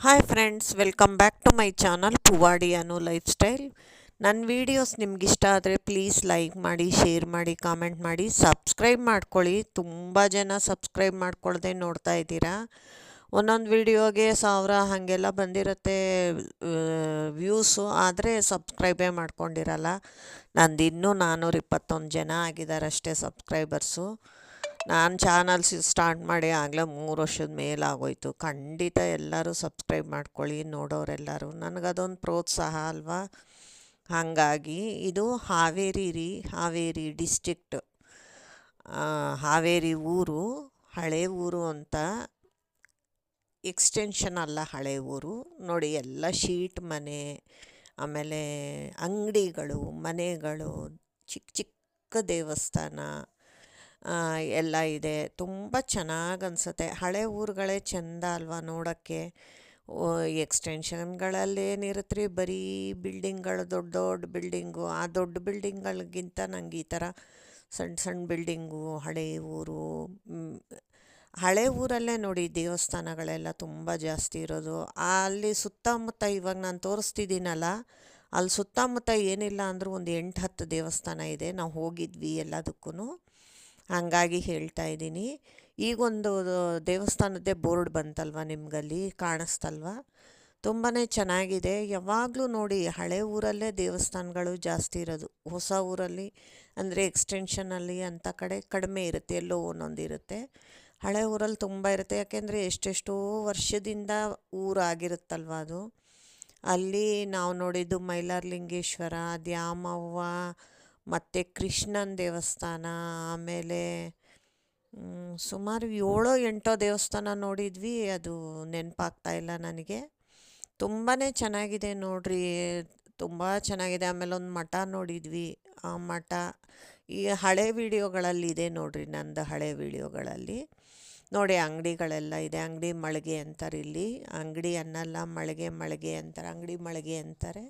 Hi friends, welcome back to my channel ಪುವಾಡಿ ಅನು lifestyle. ನನ್ನ ವೀಡಿಯೋಸ್ ನಿಮ್ಗಿಷ್ಟ ಆದರೆ ಪ್ಲೀಸ್ ಲೈಕ್ ಮಾಡಿ, ಶೇರ್ ಮಾಡಿ, ಕಾಮೆಂಟ್ ಮಾಡಿ, ಸಬ್ಸ್ಕ್ರೈಬ್ ಮಾಡ್ಕೊಳ್ಳಿ. ತುಂಬ ಜನ ಸಬ್ಸ್ಕ್ರೈಬ್ ಮಾಡ್ಕೊಳ್ಳದೆ ನೋಡ್ತಾ ಇದ್ದೀರಾ. ಒಂದೊಂದು ವೀಡಿಯೋಗೆ 1000 ಹಾಗೆಲ್ಲ ಬಂದಿರುತ್ತೆ ವ್ಯೂಸು, ಆದರೆ ಸಬ್ಸ್ಕ್ರೈಬೇ ಮಾಡ್ಕೊಂಡಿರಲ್ಲ. ನಂದು ಇನ್ನೂ 421 ಜನ ಆಗಿದ್ದಾರೆ ಅಷ್ಟೇ ಸಬ್ಸ್ಕ್ರೈಬರ್ಸು. ನಾನು ಚಾನಲ್ಸ್ ಸ್ಟಾರ್ಟ್ ಮಾಡಿ ಆಗಲೇ 3 ವರ್ಷದ ಮೇಲಾಗೋಯ್ತು. ಖಂಡಿತ ಎಲ್ಲರೂ ಸಬ್ಸ್ಕ್ರೈಬ್ ಮಾಡ್ಕೊಳ್ಳಿ, ನೋಡೋರೆಲ್ಲರೂ. ನನಗದೊಂದು ಪ್ರೋತ್ಸಾಹ ಅಲ್ವಾ. ಹಾಗಾಗಿ ಇದು ಹಾವೇರಿ ಡಿಸ್ಟ್ರಿಕ್ಟ್, ಹಾವೇರಿ ಊರು, ಹಳೆ ಊರು ಅಂತ. ಎಕ್ಸ್ಟೆನ್ಷನ್ ಅಲ್ಲ, ಹಳೆ ಊರು. ನೋಡಿ, ಎಲ್ಲ ಶೀಟ್ ಮನೆ, ಆಮೇಲೆ ಅಂಗಡಿಗಳು, ಮನೆಗಳು, ಚಿಕ್ಕ ಚಿಕ್ಕ ದೇವಸ್ಥಾನ ಎಲ್ಲ ಇದೆ. ತುಂಬ ಚೆನ್ನಾಗಿ ಅನಿಸುತ್ತೆ. ಹಳೆ ಊರುಗಳೇ ಚೆಂದ ಅಲ್ವಾ ನೋಡೋಕ್ಕೆ. ಎಕ್ಸ್ಟೆನ್ಷನ್ಗಳಲ್ಲೇನಿರುತ್ತೆ ರೀ, ಬರೀ ಬಿಲ್ಡಿಂಗ್ಗಳು, ದೊಡ್ಡ ದೊಡ್ಡ ಬಿಲ್ಡಿಂಗು. ಆ ದೊಡ್ಡ ಬಿಲ್ಡಿಂಗ್ಗಳಿಗಿಂತ ನಂಗೆ ಈ ಥರ ಸಣ್ಣ ಸಣ್ಣ ಬಿಲ್ಡಿಂಗು, ಹಳೆ ಊರು. ಹಳೆ ಊರಲ್ಲೇ ನೋಡಿ ದೇವಸ್ಥಾನಗಳೆಲ್ಲ ತುಂಬ ಜಾಸ್ತಿ ಇರೋದು. ಅಲ್ಲಿ ಸುತ್ತಮುತ್ತ ಇವಾಗ ನಾನು ತೋರಿಸ್ತಿದ್ದೀನಲ್ಲ, ಅಲ್ಲಿ ಸುತ್ತಮುತ್ತ ಏನಿಲ್ಲ ಅಂದರೂ ಒಂದು 8-10 ದೇವಸ್ಥಾನ ಇದೆ. ನಾವು ಹೋಗಿದ್ವಿ ಎಲ್ಲದಕ್ಕೂ. ಹಾಗಾಗಿ ಹೇಳ್ತಾ ಇದ್ದೀನಿ. ಈಗೊಂದು ದೇವಸ್ಥಾನದ್ದೇ ಬೋರ್ಡ್ ಬಂತಲ್ವ, ನಿಮಗಲ್ಲಿ ಕಾಣಿಸ್ತಲ್ವ. ತುಂಬಾ ಚೆನ್ನಾಗಿದೆ. ಯಾವಾಗಲೂ ನೋಡಿ ಹಳೆ ಊರಲ್ಲೇ ದೇವಸ್ಥಾನಗಳು ಜಾಸ್ತಿ ಇರೋದು. ಹೊಸ ಊರಲ್ಲಿ ಅಂದರೆ ಎಕ್ಸ್ಟೆನ್ಷನಲ್ಲಿ ಅಂಥ ಕಡೆ ಕಡಿಮೆ ಇರುತ್ತೆ, ಎಲ್ಲೋ ಒಂದೊಂದು ಇರುತ್ತೆ. ಹಳೆ ಊರಲ್ಲಿ ತುಂಬ ಇರುತ್ತೆ. ಯಾಕೆಂದರೆ ಎಷ್ಟೆಷ್ಟೋ ವರ್ಷದಿಂದ ಊರಾಗಿರುತ್ತಲ್ವ ಅದು. ಅಲ್ಲಿ ನಾವು ನೋಡಿದ್ದು ಮೈಲಾರಲಿಂಗೇಶ್ವರ, ದ್ಯಾಮವ್ವ, ಮತ್ತು ಕೃಷ್ಣನ ದೇವಸ್ಥಾನ, ಆಮೇಲೆ ಸುಮಾರು 7-8 ದೇವಸ್ಥಾನ ನೋಡಿದ್ವಿ. ಅದು ನೆನಪಾಗ್ತಾ ಇಲ್ಲ ನನಗೆ. ತುಂಬಾ ಚೆನ್ನಾಗಿದೆ ನೋಡ್ರಿ, ತುಂಬ ಚೆನ್ನಾಗಿದೆ. ಆಮೇಲೆ ಒಂದು ಮಠ ನೋಡಿದ್ವಿ. ಆ ಮಠ ಈ ಹಳೆ ವೀಡಿಯೋಗಳಲ್ಲಿ ಇದೆ ನೋಡ್ರಿ, ನಂದು ಹಳೆ ವೀಡಿಯೋಗಳಲ್ಲಿ ನೋಡಿ. ಅಂಗಡಿಗಳೆಲ್ಲ ಇದೆ. ಅಂಗಡಿ ಮಳಿಗೆ ಅಂತಾರೆ ಇಲ್ಲಿ. ಅಂಗಡಿ ಅನ್ನಲ್ಲ, ಮಳಿಗೆ ಅಂತಾರೆ. ಅಂಗಡಿ ಮಳಿಗೆ ಅಂತಾರೆ.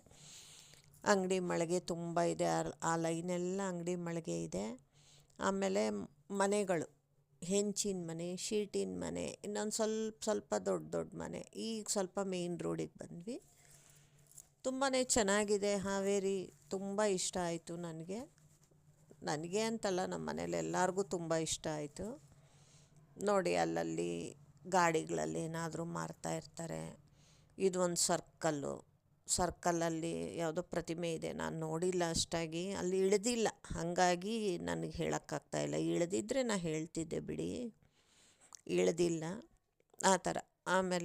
ಅಂಗಡಿ ಮಳಿಗೆ ತುಂಬ ಇದೆ. ಆ ಲೈನೆಲ್ಲ ಅಂಗಡಿ ಮಳಿಗೆ ಇದೆ. ಆಮೇಲೆ ಮನೆಗಳು, ಹೆಂಚಿನ ಮನೆ, ಶೀಟಿನ ಮನೆ, ಇನ್ನೊಂದು ಸ್ವಲ್ಪ ದೊಡ್ಡ ದೊಡ್ಡ ಮನೆ. ಈಗ ಸ್ವಲ್ಪ ಮೇನ್ ರೋಡಿಗೆ ಬಂದ್ವಿ. ತುಂಬಾ ಚೆನ್ನಾಗಿದೆ ಹಾವೇರಿ. ತುಂಬ ಇಷ್ಟ ಆಯಿತು ನನಗೆ ಅಂತಲ್ಲ, ನಮ್ಮ ಮನೇಲಿ ಎಲ್ಲರಿಗೂ ತುಂಬ ಇಷ್ಟ ಆಯಿತು. ನೋಡಿ, ಅಲ್ಲಲ್ಲಿ ಗಾಡಿಗಳಲ್ಲಿ ಏನಾದರೂ ಮಾರ್ತಾ ಇರ್ತಾರೆ. ಇದು ಒಂದು ಸರ್ಕಲ್ಲಲ್ಲಿ ಯಾವುದೋ ಪ್ರತಿಮೆ ಇದೆ. ನಾನು ನೋಡಿಲ್ಲ ಅಷ್ಟಾಗಿ, ಅಲ್ಲಿ ಇಳಿದಿಲ್ಲ. ಹಾಗಾಗಿ ನನಗೆ ಹೇಳೋಕ್ಕಾಗ್ತಾಯಿಲ್ಲ. ಇಳಿದಿದ್ರೆ ನಾನು ಹೇಳ್ತಿದ್ದೆ ಬಿಡಿ, ಇಳಿದಿಲ್ಲ ಆ ಥರ. ಆಮೇಲೆ